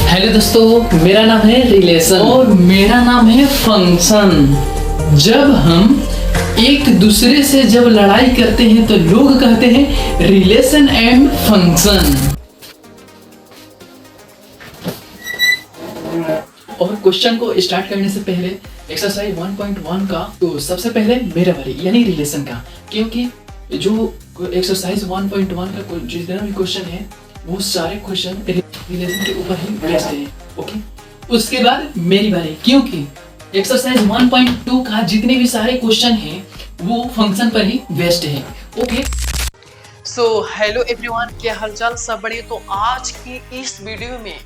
Hello दोस्तों, मेरा नाम है रिलेशन और मेरा नाम है फंक्शन। जब हम एक दूसरे से जब लड़ाई करते हैं तो लोग कहते हैं रिलेशन एंड फंक्शन। और क्वेश्चन को स्टार्ट करने से पहले एक्सरसाइज 1.1 का तो सबसे पहले मेरा बारी यानी रिलेशन का, क्योंकि जो एक्सरसाइज 1.1 का जितना भी क्वेश्चन है वो सारे क्वेश्चन रिलेशन के ऊपर ही बेस्ड है। ओके, उसके बाद मेरी बारी, क्योंकि एक्सरसाइज 1.2 का जितने भी सारे क्वेश्चन हैं वो फंक्शन पर ही बेस्ड है। ओके, सो हेलो एवरीवन, क्या हालचाल, सब बढ़िया। तो आज की इस वीडियो में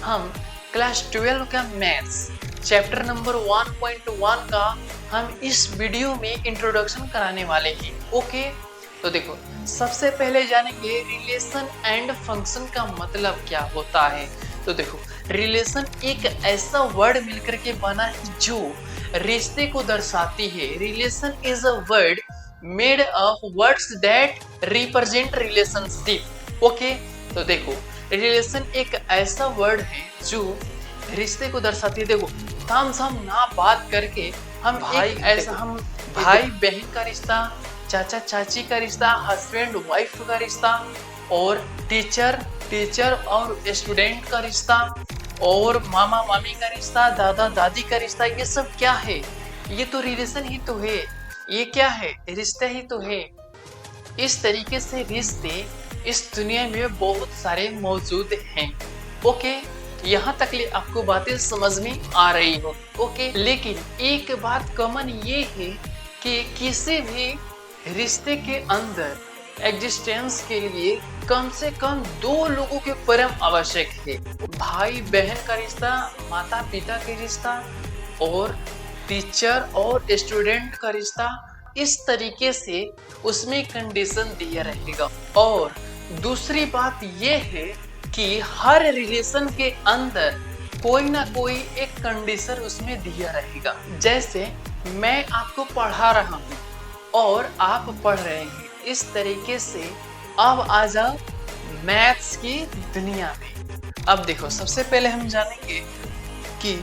हम क्लास 12 का मैथ्स चैप्टर नंबर 1.1 का हम इस वीडियो में इंट्रोडक्शन कराने वाले हैं। ओके, तो देखो, सबसे पहले जानेंगे रिलेशन एंड फंक्शन का मतलब क्या होता है। तो देखो, रिलेशन एक ऐसा वर्ड मिलकर के बना है जो रिश्ते को दर्शाती है। Relation is a word made of words that represent relationship. Okay, तो देखो, रिलेशन एक ऐसा वर्ड है जो रिश्ते को दर्शाती है। देखो, तामझाम ना बात करके हम भाई बहन का रिश्ता, चाचा चाची का रिश्ता, हस्बैंड वाइफ का रिश्ता, और टीचर और स्टूडेंट का रिश्ता, और मामा मामी का रिश्ता, दादा दादी का रिश्ता, ये सब क्या है? ये तो रिलेशन ही तो है। ये क्या है? रिश्ते ही तो है। इस तरीके से रिश्ते इस दुनिया में बहुत सारे मौजूद हैं। ओके, यहाँ तक ले आपको बातें समझ में आ रही हो। ओके, लेकिन एक बात कॉमन ये है कि किसी भी रिश्ते के अंदर एग्जिस्टेंस के लिए कम से कम दो लोगों के प्रेम आवश्यक है। भाई बहन का रिश्ता, माता पिता के रिश्ता, और टीचर और स्टूडेंट का रिश्ता। इस तरीके से उसमें कंडीशन दिया रहेगा। और दूसरी बात यह है कि हर रिलेशन के अंदर कोई ना कोई एक कंडीशन उसमें दिया रहेगा। जैसे मैं आपको पढ़ा रहा हूँ और आप पढ़ रहे हैं, इस तरीके से अब आ जाओ मैथ्स की दुनिया में। अब देखो, सबसे पहले हम जानेंगे कि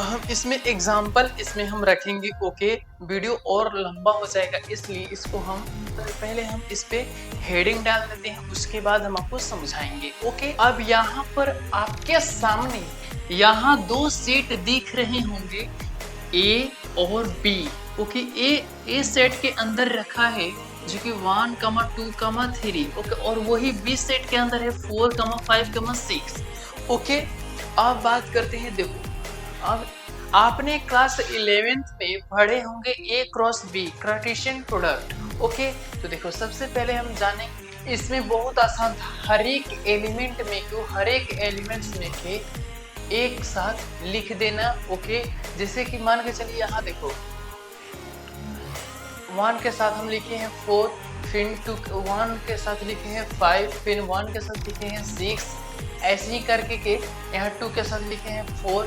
हम इसमें एग्जाम्पल हम रखेंगे। ओके, वीडियो और लंबा हो जाएगा, इसलिए इसको हम पहले इस पे हेडिंग डाल देते हैं, उसके बाद हम आपको समझाएंगे। ओके, अब यहाँ पर आपके सामने यहाँ दो सेट दिख रहे होंगे, ए और बी। ओके, ए सेट के अंदर रखा है जो कि 1, 2, 3। ओके, और वही बी सेट के अंदर है 4, 5, 6। ओके, अब बात करते हैं। देखो, अब आपने क्लास 11th में पढ़े होंगे A cross B, Cartesian product. Okay, तो देखो, सबसे पहले हम जानेंगे, इसमें बहुत आसान था। हर एक एलिमेंट में के एक साथ लिख देना। ओके, जैसे कि मान के चलिए, यहाँ देखो, 1 के साथ हम लिखे हैं 4, फिर 2 1 के साथ लिखे हैं 5, फिर 1 के साथ लिखे हैं 6। ऐसे ही करके के यहाँ 2 के साथ लिखे हैं 4,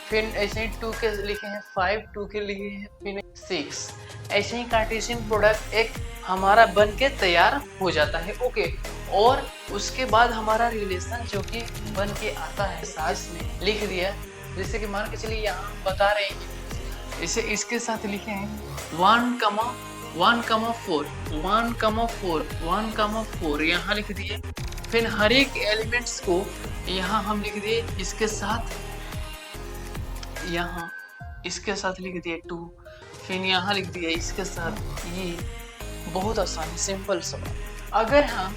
फिर ऐसे ही 2 के लिखे हैं 5, 2 के लिखे हैं फिर 6। ऐसे ही कार्टेशियन प्रोडक्ट एक हमारा बन के तैयार हो जाता है। ओके, और उसके बाद हमारा रिलेशन जो कि बन के आता है, साथ में लिख दिया। जैसे कि मान के चलिए, यहाँ बता रहे हैं, इसे इसके साथ लिखे हैं 1, 4 यहाँ लिख दिए। फिर हर एक एलिमेंट्स को यहाँ हम लिख दिए इसके साथ, यहाँ इसके साथ लिख दिए 2, फिर यहाँ लिख दिया इसके साथ। ये बहुत आसान, सिंपल सवाल। अगर हम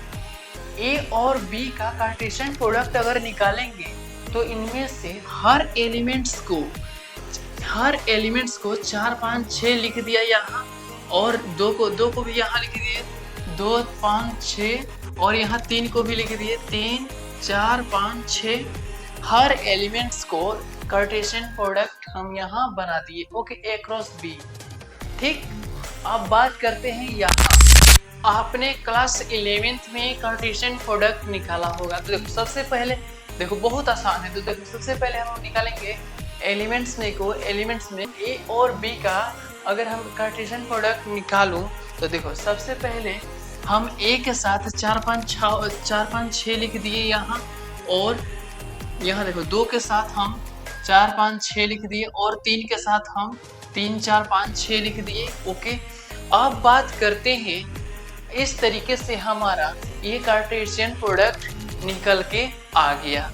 ए और बी का कार्टेशियन प्रोडक्ट अगर निकालेंगे तो इनमें से हर एलिमेंट्स को 4, 5, 6 लिख दिया यहाँ, और दो को भी यहाँ लिख दिए 2, 5, 6, और यहाँ 3 को भी लिख दिए 3, 4, 5, 6। हर एलिमेंट्स को कार्टेशियन प्रोडक्ट हम यहाँ बना दिए। ओके, ए क्रॉस बी। ठीक, अब बात करते हैं, यहाँ आपने क्लास 11th में कार्टेशियन प्रोडक्ट निकाला होगा। तो देखो, सबसे पहले देखो, बहुत आसान है। तो देखो, सबसे पहले हम निकालेंगे एलिमेंट्स में ए और बी का अगर हम कार्टेशियन प्रोडक्ट निकालूं तो देखो, सबसे पहले हम ए के साथ 4, 5, 6 लिख दिए यहाँ, और यहाँ देखो 2 के साथ हम 4 5 6 लिख दिए और 3 के साथ हम 3 4 5 6 लिख दिए। ओके, अब बात करते हैं, इस तरीके से हमारा ये कार्टेशियन प्रोडक्ट निकल के आ गया।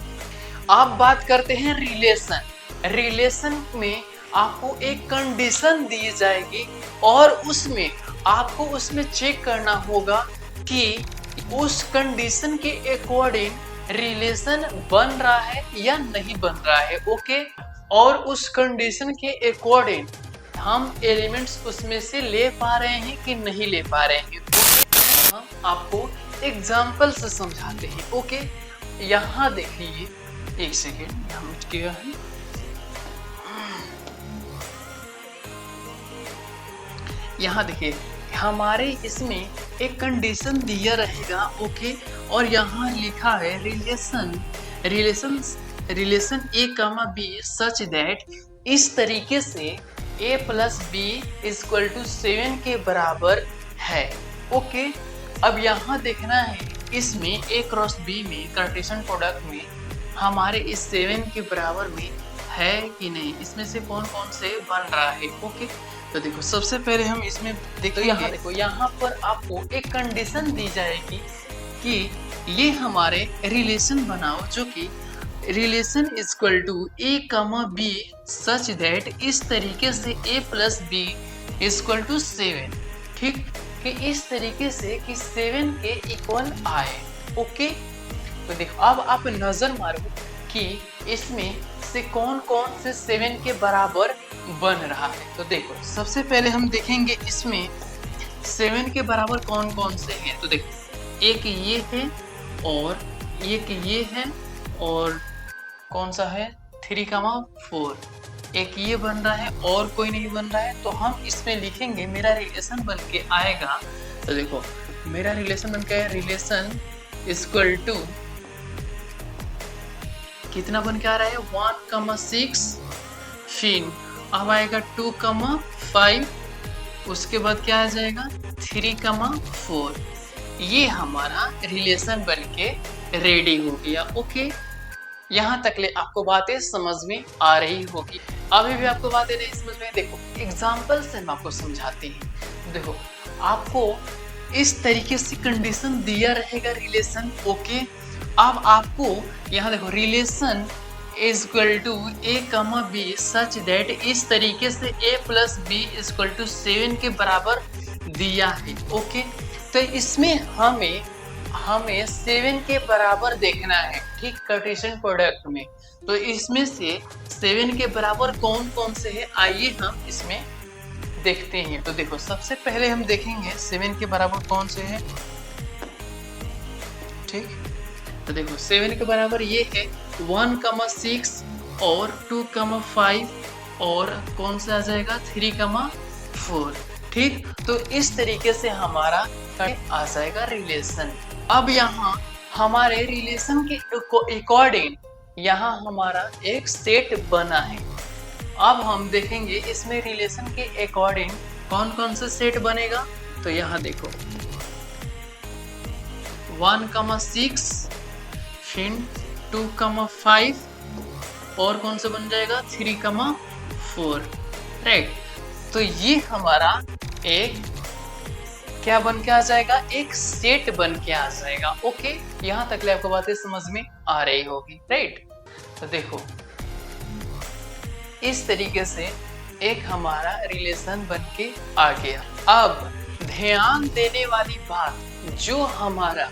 अब बात करते हैं रिलेशन। रिलेशन में आपको एक कंडीशन दी जाएगी और उसमें आपको उसमें चेक करना होगा कि उस कंडीशन के अकॉर्डिंग रिलेशन बन रहा है या नहीं बन रहा है। ओके, और उस कंडीशन के अकॉर्डिंग हम एलिमेंट्स उसमें से ले पा रहे हैं कि नहीं ले पा रहे हैं। हम आपको एग्जाम्पल से समझाते हैं। ओके, यहाँ देखिए, एक सेकेंड, हम क्या है, यहाँ देखिए हमारे इसमें एक कंडीशन दिया रहेगा। ओके, और यहाँ लिखा है relation A comma B such that, इस तरीके से a plus B equal to 7 के बराबर है। ओके, अब यहाँ देखना है इसमें a क्रॉस b में कार्टेशियन प्रोडक्ट में हमारे इस 7 के बराबर में है कि नहीं, इसमें से कौन कौन से बन रहा है। ओके, तो देखो सबसे पहले हम इसमें देखो, यहाँ देखो, यहाँ पर आपको एक कंडीशन दी जाएगी कि ये हमारे रिलेशन बनाओ, जो कि relation equal to A comma B such that, इस तरीके से a plus B equal to 7। ठीक, कि इस तरीके से कि 7 के इक्वल आए। ओके, तो देखो अब आप नजर मारो कि इसमें से कौन कौन से 7 के बराबर बन रहा है। तो देखो सबसे पहले हम देखेंगे इसमें 7 के बराबर कौन कौन से हैं। तो देखो एक ये है और एक ये है और कौन सा है 3,4, एक ये बन रहा है और कोई नहीं बन रहा है। तो हम इसमें लिखेंगे मेरा रिलेशन बन के आएगा। तो देखो मेरा रिलेशन बन के रिलेशन इक्वल टू कितना बन के आ रहा है 1,6, फिर अब आएगा 2,5, उसके बाद क्या आ जाएगा 3,4। ये हमारा रिलेशन बन के रेडी हो गया। ओके, यहाँ तक ले आपको बातें समझ में आ रही होगी। अभी भी आपको बातें नहीं समझ में, देखो एग्जाम्पल से हम आपको समझाते हैं। देखो आपको इस तरीके से कंडीशन दिया रहेगा रिलेशन। ओके, अब आपको यहाँ देखो relation equal to A comma B such that, इस तरीके से a plus B equal to 7 के बराबर दिया है। ओके, तो इसमें हमें 7 के बराबर देखना है। ठीक, कार्टेशियन प्रोडक्ट में तो इसमें से 7 के बराबर कौन कौन से है, आइए हम इसमें देखते हैं। तो देखो सबसे पहले हम देखेंगे 7 के बराबर कौन से है। ठीक, तो देखो 7 के बराबर ये है 1,6 और 2,5 और कौन सा आ जाएगा 3,4। ठीक, तो इस तरीके से हमारा आ जाएगा रिलेशन। अब यहाँ हमारे रिलेशन के अकॉर्डिंग यहाँ हमारा एक सेट बना है। अब हम देखेंगे इसमें रिलेशन के अकॉर्डिंग कौन कौन सा सेट बनेगा। तो यहाँ देखो 1,6, फिर 2,5 और कौन सा बन जाएगा 3,4। राइट, तो ये हमारा एक क्या बन के आ जाएगा, एक सेट बन के आ जाएगा। ओके, यहाँ तक ले आपको बातें समझ में आ रही होगी। राइट, तो देखो इस तरीके से एक हमारा रिलेशन बन के आ गया। अब ध्यान देने वाली बात, जो हमारा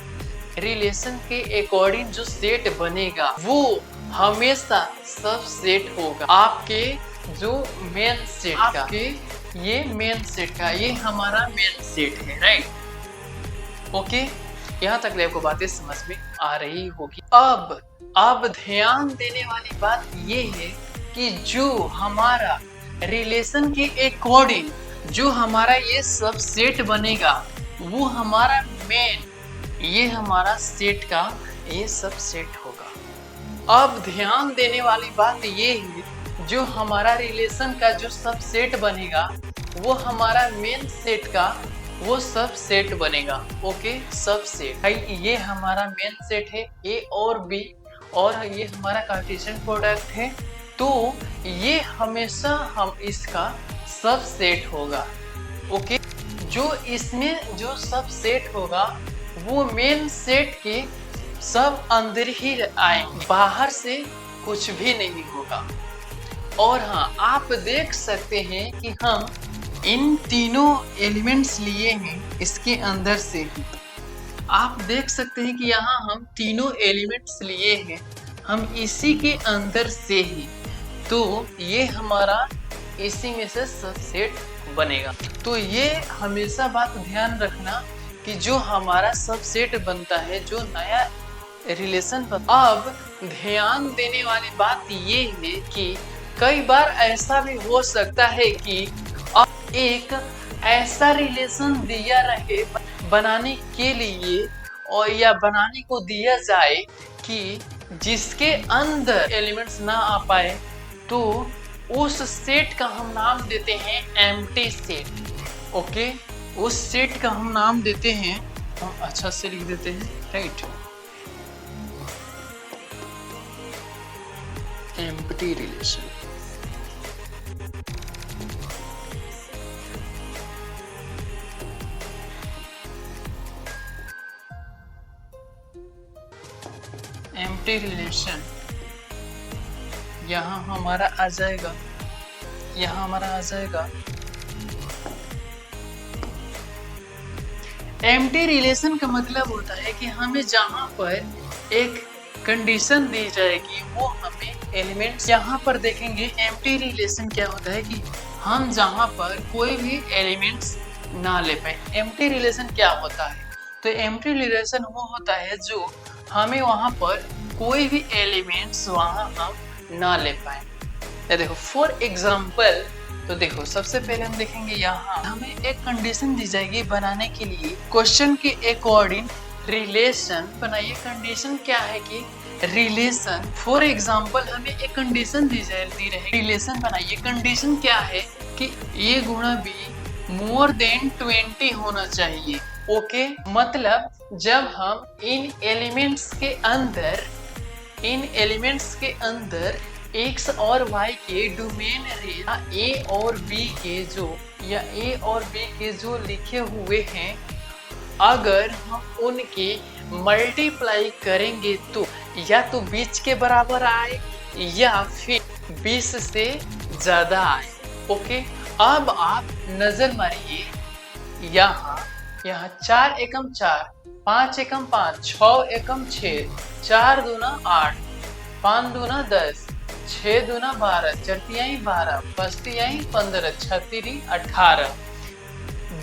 रिलेशन के अकॉर्डिंग जो सेट बनेगा वो हमेशा सब सेट होगा आपके जो मेन सेट का, आपके ये मेन सेट का, ये हमारा मेन सेट है। राइट, ओके, यहाँ तक आपको बातें समझ में आ रही होगी। अब ध्यान देने वाली बात ये है कि जो हमारा रिलेशन के अकॉर्डिंग जो हमारा ये सब सेट बनेगा वो हमारा मेन, ये हमारा सेट का ये सब सेट होगा। अब ध्यान देने वाली बात ये है, जो हमारा रिलेशन का जो सब सेट बनेगा वो हमारा मेन सेट का वो सब सेट बनेगा। ओके, सब सेट, ये हमारा मेन सेट है ए और बी, और ये हमारा कार्टेशियन प्रोडक्ट है, तो ये हमेशा हम इसका सबसेट होगा। ओके, जो इसमें जो सबसेट होगा वो मेन सेट के सब अंदर ही आएंगे, बाहर से कुछ भी नहीं होगा। और हाँ, आप देख सकते हैं कि हम इन तीनों एलिमेंट्स लिए हैं इसके अंदर से ही। आप देख सकते हैं कि यहाँ हम तीनों एलिमेंट्स लिए हैं, हम इसी के अंदर से ही, तो ये हमारा इसी में से सबसेट बनेगा। तो ये हमेशा बात ध्यान रखना कि जो हमारा सबसेट बनता है, जो नया रिलेशन बनता है। अब ध्यान देने वाली बात ये है कि कई बार ऐसा भी हो सकता है कि अब एक ऐसा रिलेशन दिया रहे बनाने के लिए, और या बनाने को दिया जाए कि जिसके अंदर एलिमेंट्स ना आ पाए, तो उस सेट का हम नाम देते हैं एम्प्टी सेट। ओके, उस सेट का हम नाम देते हैं, हम अच्छा से लिख देते हैं, right, empty relation. Empty relation यहाँ हमारा आ जाएगा, यहाँ हमारा आ जाएगा एम्प्टी रिलेशन का मतलब होता है कि हमें जहाँ पर एक कंडीशन दी जाएगी वो हमें एलिमेंट्स, यहाँ पर देखेंगे एम्प्टी रिलेशन क्या होता है कि हम जहाँ पर कोई भी एलिमेंट्स ना ले पाए। एम्प्टी रिलेशन क्या होता है? तो एम्प्टी रिलेशन वो होता है जो हमें वहाँ पर कोई भी एलिमेंट्स वहाँ हम ना ले पाए। देखो फॉर एग्जाम्पल, तो देखो सबसे पहले हम देखेंगे यहाँ हमें एक कंडीशन दी जाएगी बनाने के लिए, क्वेश्चन के अकॉर्डिंग रिलेशन बनाइए। कंडीशन क्या है कि रिलेशन, फॉर एग्जाम्पल हमें एक कंडीशन दी रहे, रिलेशन बनाइए। कंडीशन क्या है कि ए गुणा बी मोर देन 20 होना चाहिए। ओके, मतलब जब हम इन एलिमेंट्स के अंदर x और y के डोमेन ए और बी के जो लिखे हुए हैं, अगर हम उनके मल्टीप्लाई करेंगे तो या तो 20 के बराबर आए या फिर 20 से ज्यादा आए। ओके, अब आप नजर मारिए, यहाँ 4 एकम 4, 5 एकम 5, 6 एकम 6, 4 दूना 8, 5 दूना 10, 6 दूना 12, 4 तिहाई 12, 5 तिहाई 15, 6 तिरी 18।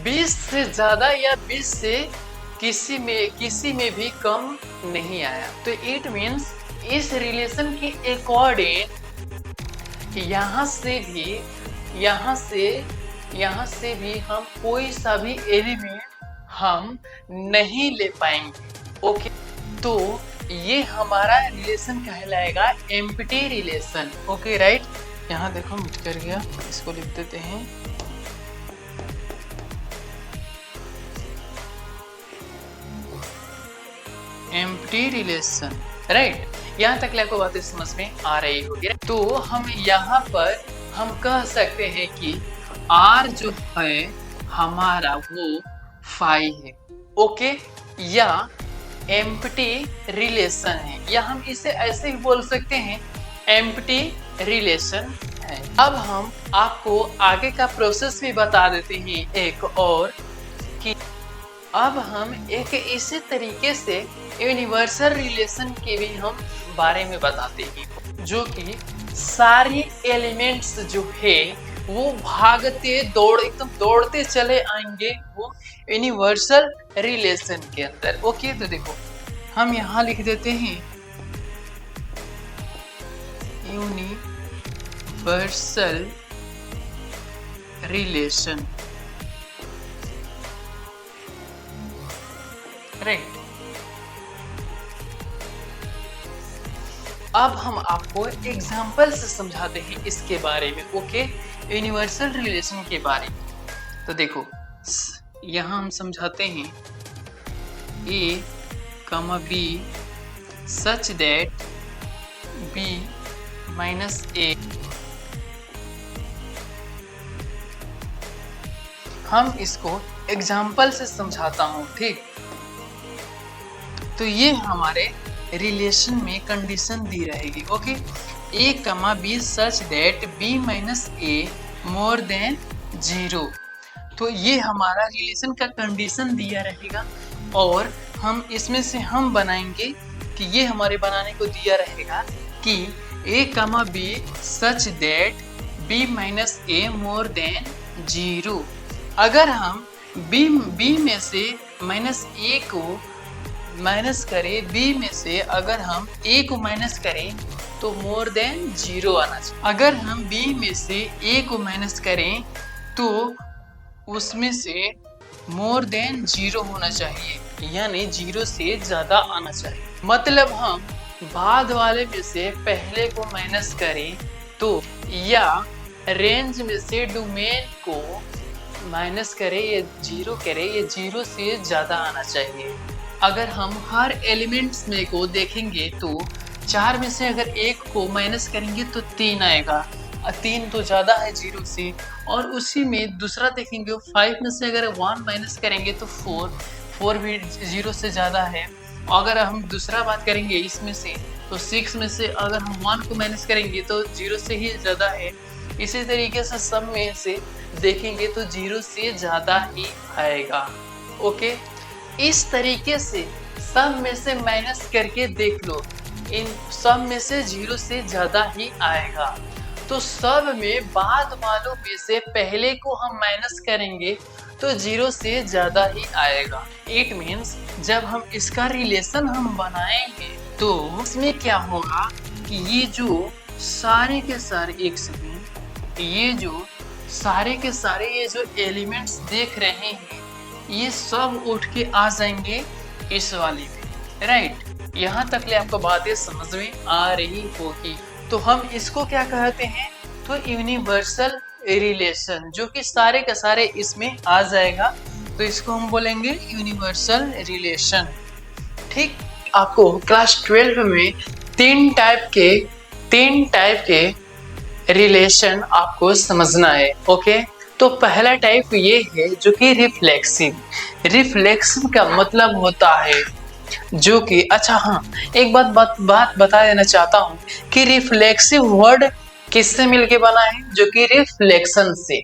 20 से ज्यादा या 20 से किसी में भी कम नहीं आया। तो इट मीन्स इस रिलेशन के अकॉर्डिंग यहाँ से भी हम कोई सा भी एलिमेंट हम नहीं ले पाएंगे। ओके, तो ये हमारा रिलेशन कहलाएगा एम्प्टी रिलेशन। ओके राइट, यहाँ देखो मिट कर गया, इसको लिख देते हैं एम्प्टी रिलेशन। राइट, यहाँ तक आपको बातें समझ में आ रही होगी। तो हम यहाँ पर हम कह सकते हैं कि R जो है हमारा वो फाई है। ओके, या एम्प्टी रिलेशन है, या हम इसे ऐसे भी बोल सकते हैं एम्प्टी रिलेशन है। अब हम आपको आगे का प्रोसेस भी बता देते हैं एक और, कि अब हम एक इसी तरीके से यूनिवर्सल रिलेशन के भी हम बारे में बताते हैं, जो कि सारी एलिमेंट्स जो है वो एकदम दौड़ते चले आएंगे वो यूनिवर्सल रिलेशन के अंदर। ओके, तो देखो हम यहाँ लिख देते हैं यूनिवर्सल रिलेशन। राइट, अब हम आपको एग्जाम्पल से समझाते हैं इसके बारे में। ओके, यूनिवर्सल रिलेशन के बारे में। तो देखो यहाँ हम समझाते हैं A, B such that b minus a। हम इसको एग्जाम्पल से समझाता हूँ, ठीक। तो ये हमारे रिलेशन में कंडीशन दी रहेगी, ओके। a कमा b such that b minus a more than 0। तो ये हमारा रिलेशन का कंडीशन दिया रहेगा और हम इसमें से हम बनाएंगे कि ये हमारे बनाने को दिया रहेगा कि a कमा b such that b minus a more than 0। अगर हम b में से माइनस a को माइनस करें, b में से अगर हम a को माइनस करें तो मोर देन 0 आना चाहिए। अगर हम b में से a को माइनस करें तो उसमें से मोर देन 0 होना चाहिए, यानी 0 से ज्यादा आना चाहिए। मतलब हम बाद वाले में से पहले को माइनस करें तो या रेंज में से डोमेन को माइनस करें या 0 करें, ये 0 से ज्यादा आना चाहिए। अगर हम हर एलिमेंट्स में को देखेंगे तो 4 में से अगर 1 को माइनस करेंगे तो 3 आएगा, 3 तो ज़्यादा है 0 से। और उसी में दूसरा देखेंगे 5 में से अगर 1 माइनस करेंगे तो 4 भी 0 से ज़्यादा है। अगर हम दूसरा बात करेंगे इसमें से तो 6 में से अगर हम 1 को माइनस करेंगे तो 0 से ही ज़्यादा है। इसी तरीके से सब में से देखेंगे तो 0 से ज़्यादा ही आएगा, ओके। इस तरीके से सब में से माइनस करके देख लो, इन सब में से 0 से ज़्यादा ही आएगा। तो सब में बाद वालों में से पहले को हम माइनस करेंगे तो 0 से ज़्यादा ही आएगा। इट मीन्स जब हम इसका रिलेशन हम बनाएंगे तो इसमें क्या होगा कि ये जो सारे के सारे, एक सेकेंड, ये जो सारे के सारे ये जो एलिमेंट्स देख रहे हैं ये सब उठ के आ जाएंगे इस वाले में, राइट। यहाँ तक ले आपको बातें समझ में आ रही होगी। तो हम इसको क्या कहते हैं, तो यूनिवर्सल रिलेशन, जो कि सारे का सारे इसमें आ जाएगा, तो इसको हम बोलेंगे यूनिवर्सल रिलेशन, ठीक। आपको क्लास 12 में तीन टाइप के रिलेशन आपको समझना है, ओके। तो पहला टाइप ये है जो कि रिफ्लेक्सिव का मतलब होता है जो कि, अच्छा हाँ, एक बात बता देना चाहता हूँ कि रिफ्लेक्सिव वर्ड किससे मिलके बना है, जो कि रिफ्लेक्शन से।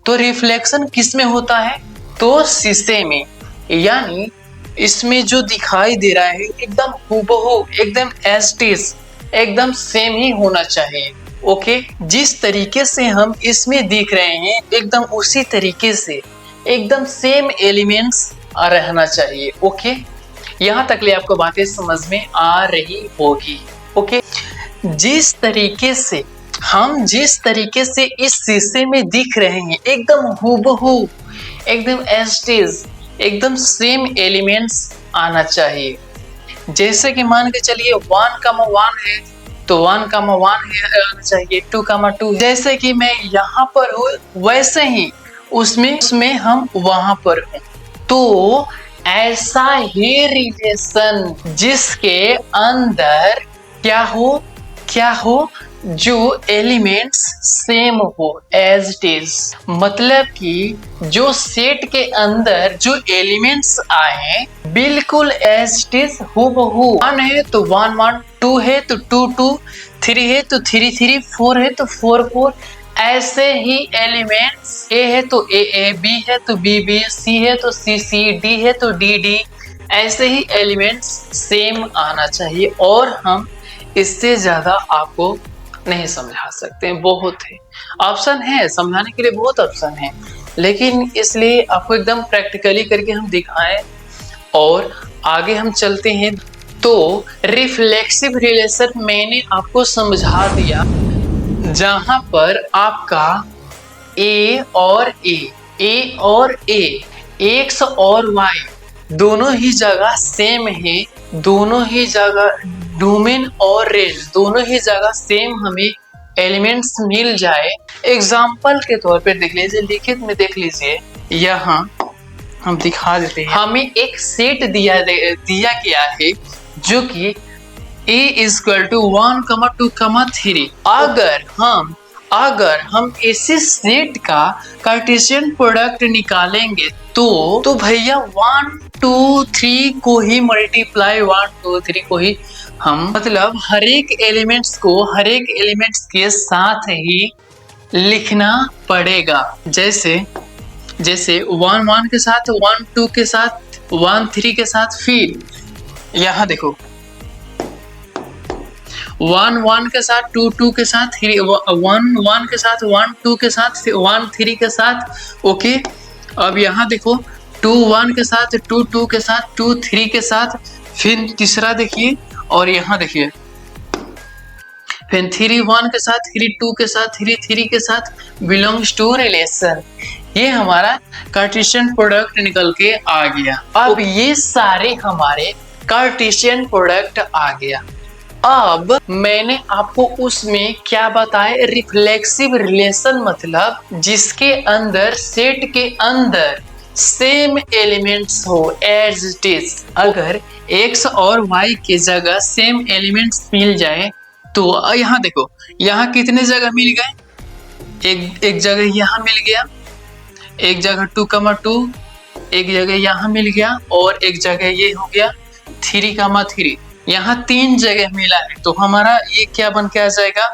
तो रिफ्लेक्शन किस में होता है, तो शीशे में, यानी इसमें जो दिखाई दे रहा है एकदम हूबहू, एकदम एज इट इज, एकदम सेम ही होना चाहिए, ओके। जिस तरीके से हम इसमें दिख रहे हैं एकदम उसी तरीके से एकदम सेम एलिमेंट्स रहना चाहिए, ओके। यहाँ तक ले आपको बातें समझ में आ रही होगी, ओके। जिस तरीके से इस शीशे में दिख रहे हैं एकदम हूबहू, एकदम एज इट इज, एकदम सेम एलिमेंट्स आना चाहिए। जैसे कि मान के चलिए 1,1 है तो 1,1 आना चाहिए, 2,2। जैसे कि मैं यहाँ पर हूँ वैसे ही उसमें हम वहां पर हैं। तो ऐसा ही रिलेशन जिसके अंदर क्या हो जो एलिमेंट्स सेम हो, एज इट इज, मतलब कि जो सेट के अंदर जो एलिमेंट्स आए बिल्कुल एज इट इज हूबहू। 1 है तो 1 1, 2 है तो 2 2, 3 है तो 3 3, 4 है तो 4 4। ऐसे ही एलिमेंट्स, ए है तो ए, बी है तो बी, सी है तो सी, डी है तो डी, ऐसे ही एलिमेंट्स सेम आना चाहिए। और हम इससे ज्यादा आपको नहीं समझा सकते, बहुत है ऑप्शन है समझाने के लिए, बहुत ऑप्शन है, लेकिन इसलिए आपको एकदम प्रैक्टिकली करके हम दिखाएं और आगे हम चलते हैं। तो रिफ्लेक्सिव रिलेशन मैंने आपको समझा दिया, जहां पर आपका ए और ए, एक्स और वाई दोनों ही जगह सेम है, दोनों ही जगह डोमेन और रेंज दोनों ही जगह सेम हमें एलिमेंट्स मिल जाए। एग्जाम्पल के तौर पे देख लीजिए, लिखित में देख लीजिए, यहाँ हम दिखा देते हैं। हमें एक सेट दिया गया है जो कि a इक्वल टू 1,2,3 अगर हम इसी सेट का कार्टेशियन प्रोडक्ट निकालेंगे तो भैया 1 2 3 को ही मल्टीप्लाई 1 2 3 को ही हम मतलब हर एक एलिमेंट्स के साथ ही लिखना पड़ेगा। जैसे 1 1 के साथ 1 2 के साथ 1 3 के साथ, फिर यहाँ देखो 1 1 के साथ 2 2 के साथ 1 1 के साथ 1 2 के साथ 1 3 के साथ। ओके, अब यहाँ देखो 2 1 के साथ 2 2 के साथ 2 3 के साथ, फिर तीसरा देखिए और यहाँ देखिए फिर 3 1 के साथ 3 2 के साथ 3 3 के साथ बिलोंग्स टू रिलेशन। ये हमारा कार्टेशियन प्रोडक्ट निकल के आ गया। अब ये सारे हमारे कार्टेशियन प्रोडक्ट आ गया। अब मैंने आपको उसमें क्या बताया, रिफ्लेक्सिव रिलेशन मतलब जिसके अंदर सेट के अंदर सेम एलिमेंट्स हो एज इट इज। अगर x और y की जगह सेम एलिमेंट्स मिल जाए तो यहाँ देखो, यहाँ कितने जगह मिल गए, एक जगह यहाँ मिल गया, एक जगह 2,2, एक जगह यहाँ मिल गया और एक जगह ये हो गया 3,3। यहाँ 3 जगह मिला है तो हमारा ये क्या बन के आ जाएगा,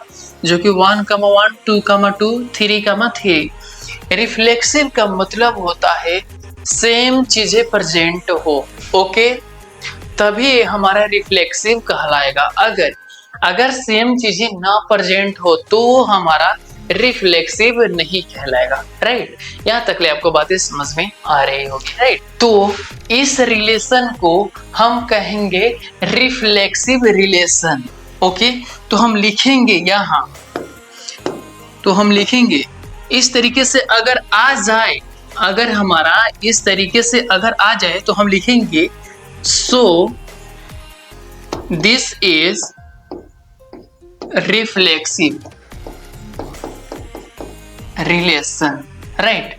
जो कि 1,1 2,2 3,3। रिफ्लेक्सिव का मतलब होता है सेम चीजें प्रेजेंट हो। ओके, तभी हमारा रिफ्लेक्सिव कहलाएगा। अगर सेम चीजें ना प्रेजेंट हो तो हमारा रिफ्लेक्सिव नहीं कहलाएगा। राइट, यहाँ तक ले आपको बातें समझ में आ रही होगी। राइट, तो इस रिलेशन को हम कहेंगे रिफ्लेक्सिव रिलेशन। ओके, तो हम लिखेंगे यहाँ, तो हम लिखेंगे इस तरीके से अगर आ जाए, अगर हमारा इस तरीके से अगर आ जाए तो हम लिखेंगे so this is reflexive relation. Right,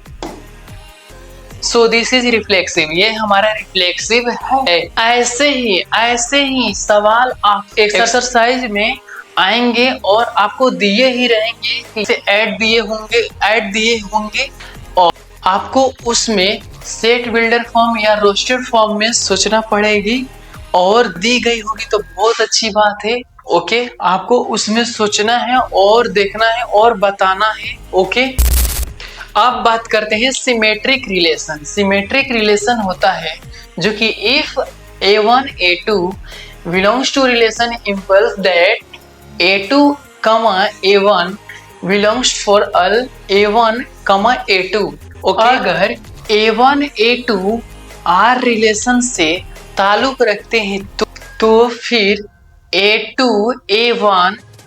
so this is reflexive, ये हमारा रिफ्लेक्सिव है। ऐसे ही सवाल आप एक्सरसाइज में आएंगे और आपको दिए ही रहेंगे, ऐड दिए होंगे और आपको उसमें सेट बिल्डर फॉर्म या रोस्टेड फॉर्म में सोचना पड़ेगी और दी गई होगी तो बहुत अच्छी बात है। ओके, आपको उसमें सोचना है और देखना है और बताना है। ओके, अब बात करते हैं सिमेट्रिक रिलेशन। सिमेट्रिक रिलेशन होता है जो कि if A1 A2 belongs to relation implies that A2, A1 belongs for all A1, A2। Okay, अगर A1 A2 R रिलेशन से ताल्लुक रखते हैं तो फिर A2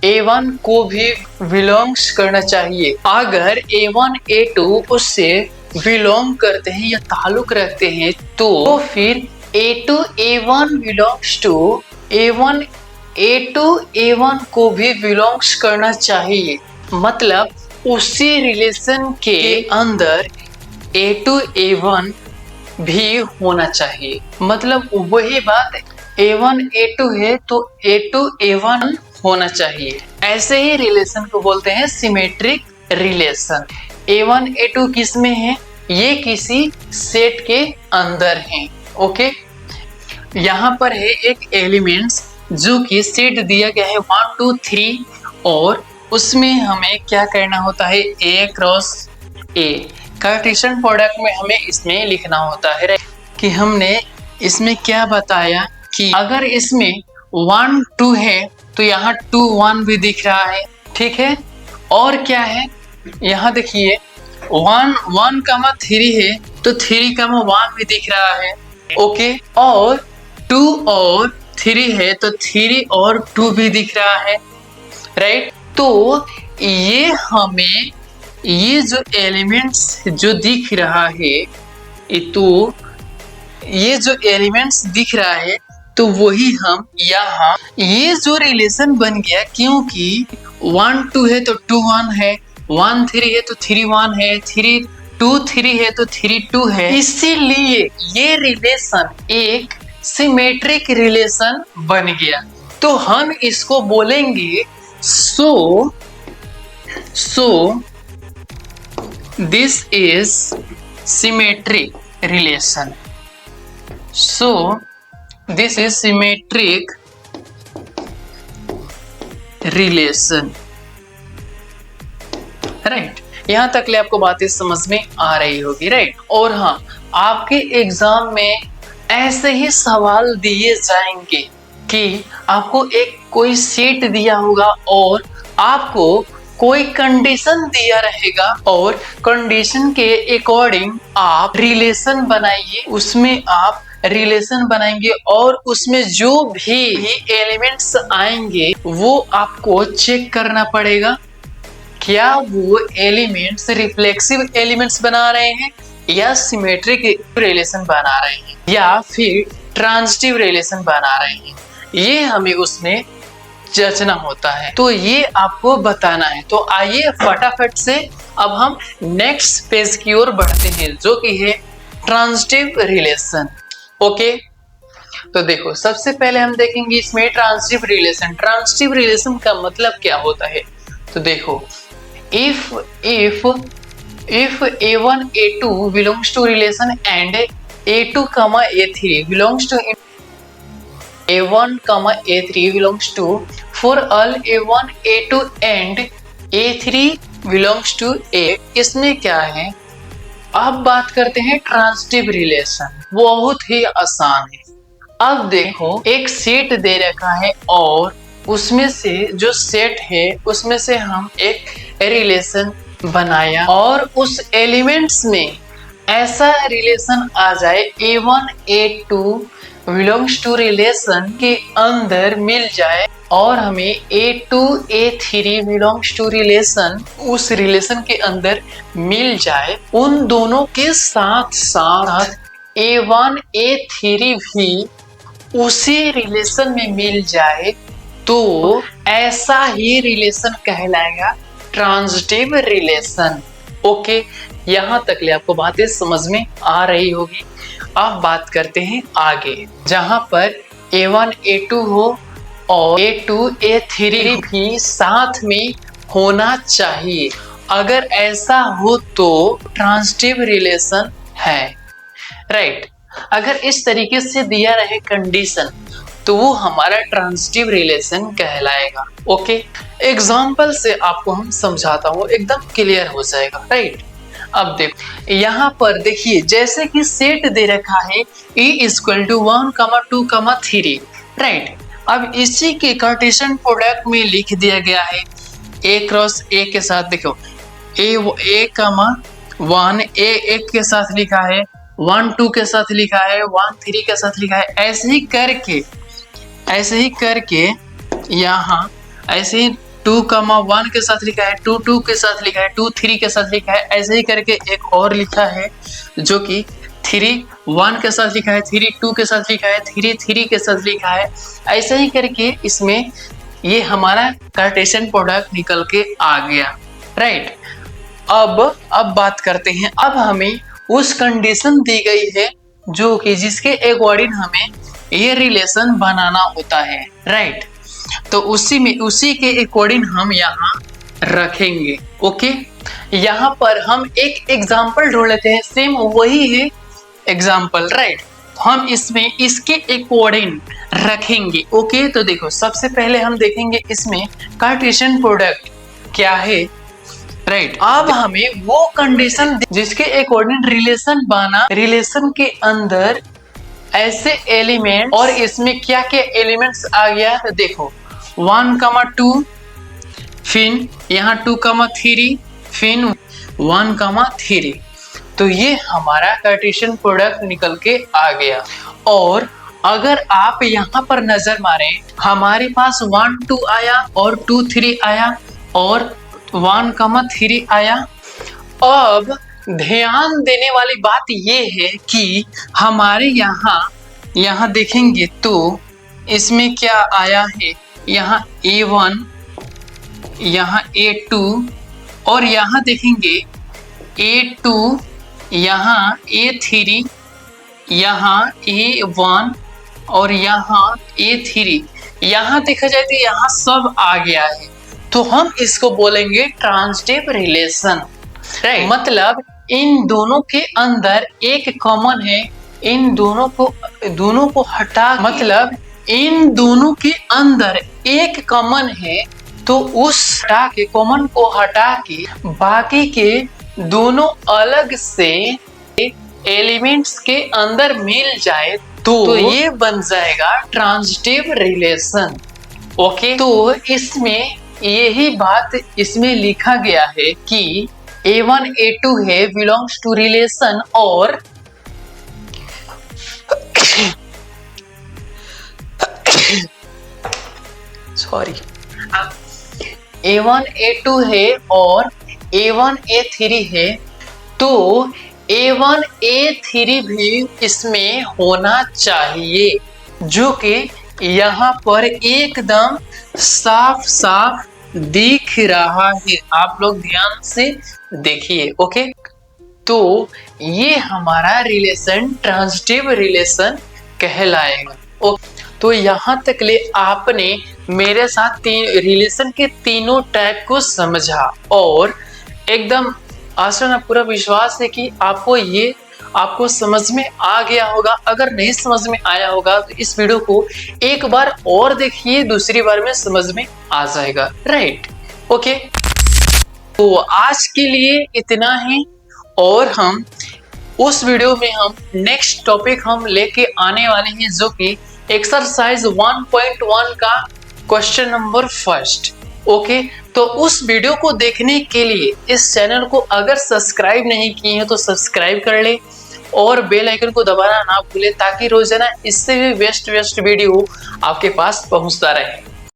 A1 को भी बिलोंग्स करना चाहिए। अगर A1 A2 उससे बिलोंग करते हैं या ताल्लुक रखते हैं तो फिर A2 A1 belongs to A1 A2 A1 को भी बिलोंग्स करना चाहिए। मतलब उसी रिलेशन के अंदर A2 A1 भी होना चाहिए। मतलब वही बात, A1 A2 है तो A2 A1 होना चाहिए। ऐसे ही रिलेशन को बोलते हैं सिमेट्रिक रिलेशन। A1 A2 किस में है, ये किसी सेट के अंदर है। ओके, यहाँ पर है एक एलिमेंट्स जो कि सेट दिया गया है 1 2 3 और उसमें हमें क्या करना होता है, A cross A। Cartesian product में हमें इसमें लिखना होता है कि हमने इसमें क्या बताया कि अगर इसमें 1 2 है तो यहाँ 2 1 भी दिख रहा है। ठीक है, और क्या है, यहाँ देखिए 1 1 3 है तो 3 1 भी दिख रहा है। ओके, और 2 और 3 है तो 3 और 2 भी दिख रहा है। राइट, तो ये हमें ये जो एलिमेंट्स जो दिख रहा है, तो ये जो एलिमेंट्स दिख रहा है तो वही हम यहाँ ये जो रिलेशन बन गया, क्योंकि 1 2 है तो 2 1 है, 1 3 है तो 3 1 है, 3 2 3 है तो 3 2 है। इसीलिए ये रिलेशन एक सिमेट्रिक रिलेशन बन गया। तो हम इसको बोलेंगे so this is symmetric relation. So this is symmetric relation, right. यहां तक ले आपको बातें समझ में आ रही होगी, राइट। और हाँ, आपके एग्जाम में ऐसे ही सवाल दिए जाएंगे कि आपको एक कोई सेट दिया होगा और आपको कोई कंडीशन दिया रहेगा और कंडीशन के अकॉर्डिंग आप रिलेशन बनाइए, उसमें आप रिलेशन बनाएंगे और उसमें जो भी एलिमेंट्स आएंगे वो आपको चेक करना पड़ेगा, क्या वो एलिमेंट्स रिफ्लेक्सिव एलिमेंट्स बना रहे हैं या सिमेट्रिक रिलेशन बना रहे हैं या फिर ट्रांजिटिव रिलेशन बना रहे हैं, ये हमें उसमें जजना होता है। तो ये आपको बताना है। तो आइए फटाफट से अब हम नेक्स्ट पेज की ओर बढ़ते हैं, जो कि है ट्रांजिटिव रिलेशन। ओके, तो देखो सबसे पहले हम देखेंगे इसमें ट्रांजिटिव रिलेशन। ट्रांजिटिव रिलेशन का मतलब क्या होता है? तो देखो if a1 a2 belongs to relation and a2 a3 belongs to a1 a3 belongs to for all a1 a2 and a3 belongs to a, इसमें क्या है? अब बात करते हैं ट्रांजिटिव रिलेशन। बहुत ही आसान है। अब देखो एक सेट दे रखा है और उसमें से जो सेट है उसमें से हम एक रिलेशन बनाया और उस एलिमेंट्स में ऐसा रिलेशन आ जाए a1 a2 belongs to relation के अंदर मिल जाए और हमें a2 a3 belongs to relation उस रिलेशन के अंदर मिल जाए, उन दोनों के साथ साथ a1 a3 भी उसी रिलेशन में मिल जाए, तो ऐसा ही रिलेशन कहलाएगा ट्रांजिटिव रिलेशन। ओके, यहाँ तक ले आपको बातें समझ में आ रही होगी। अब बात करते हैं आगे, जहां पर a1 a2 हो और a2 a3 भी साथ में होना चाहिए। अगर ऐसा हो तो ट्रांजिटिव रिलेशन है, राइट। अगर इस तरीके से दिया रहे कंडीशन तो वो हमारा ट्रांजिटिव रिलेशन कहलाएगा। ओके, एग्जाम्पल से आपको हम समझाता हूँ, एकदम क्लियर हो जाएगा, राइट। अब देखो यहाँ पर देखिए, जैसे कि सेट दे रखा है a इक्वल टू 1, 2, 3, राइट। अब इसी के कार्टेशियन प्रोडक्ट में लिख दिया गया है a क्रॉस a के साथ। देखो a 1 a 1 के साथ लिखा है, 1 2 के साथ लिखा है, 1 3 के साथ लिखा है। ऐसे ही करके यहाँ ऐसे ही 2, 1 के साथ लिखा है, 2 2 के साथ लिखा है, 2 3 के साथ लिखा है। ऐसे ही करके एक और लिखा है जो कि 3 1 के साथ लिखा है, 3 2 के साथ लिखा है, 3 3 के साथ लिखा है। ऐसे ही करके इसमें ये हमारा कार्टेशियन प्रोडक्ट निकल के आ गया, राइट। अब बात करते हैं, अब हमें उस कंडीशन दी गई है जो कि जिसके अकॉर्डिंग हमें ये रिलेशन बनाना होता है, राइट। तो उसी के अकॉर्डिंग हम यहाँ रखेंगे। ओके, यहाँ पर हम एक एग्जाम्पल ढूंढ लेते हैं, सेम वही है एग्जाम्पल, राइट। हम इसमें इसके अकॉर्डिंग रखेंगे। ओके, तो देखो सबसे पहले हम देखेंगे इसमें कार्टेशियन प्रोडक्ट क्या है, राइट। अब हमें वो कंडीशन जिसके अकॉर्डिंग रिलेशन बना, रिलेशन के अंदर ऐसे एलिमेंट और इसमें क्या क्या एलिमेंट्स आ गया, तो देखो 1, 2, फिर यहाँ 2, 3, फिर 1, 3। तो ये हमारा कार्टेशियन प्रोडक्ट निकल के आ गया। और अगर आप यहाँ पर नजर मारें, हमारे पास 1 2 आया और 2 3 आया और 1, 3 आया। अब ध्यान देने वाली बात ये है कि हमारे यहाँ देखेंगे तो इसमें क्या आया है, यहाँ A1, यहाँ A2 और यहाँ देखेंगे A2, यहाँ A3, यहाँ A1 और यहाँ A3। यहाँ देखा जाए तो यहाँ सब आ गया है, तो हम इसको बोलेंगे ट्रांजिटिव रिलेशन, राइट। मतलब इन दोनों के अंदर एक कॉमन है, इन दोनों को हटा, मतलब इन दोनों के अंदर एक कॉमन है, तो उस कॉमन को हटा के बाकी के दोनों अलग से एलिमेंट्स के अंदर मिल जाए तो ये बन जाएगा ट्रांजिटिव रिलेशन। ओके, तो इसमें यही बात इसमें लिखा गया है कि A1 A2 है बिलोंग्स टू रिलेशन, और सॉरी, A1 A2 है और A1 A3 है, तो A1 A3 भी इसमें होना चाहिए, जो कि यहाँ पर एकदम साफ साफ दिख रहा है। आप लोग ध्यान से देखिए। ओके, तो ये हमारा रिलेशन ट्रांजिटिव रिलेशन कहलाएगा। ओके, तो यहाँ तक ले आपने मेरे साथ रिलेशन के तीनों टाइप को समझा, और एकदम आशा ना पूरा विश्वास है कि आपको समझ में आ गया होगा। अगर नहीं समझ में आया होगा तो इस वीडियो को एक बार और देखिए, दूसरी बार में समझ में आ जाएगा, राइट। ओके, तो आज के लिए इतना ही, और हम उस वीडियो में हम नेक्स्ट टॉपिक हम लेके आने वाले हैं, जो कि एक्सरसाइज 1.1 का क्वेश्चन नंबर फर्स्ट। ओके, तो उस वीडियो को देखने के लिए इस चैनल को अगर सब्सक्राइब नहीं किए हैं तो सब्सक्राइब कर ले, और बेल आइकन को दबाना ना भूले, ताकि रोजाना इससे भी बेस्ट वीडियो आपके पास पहुंचता रहे।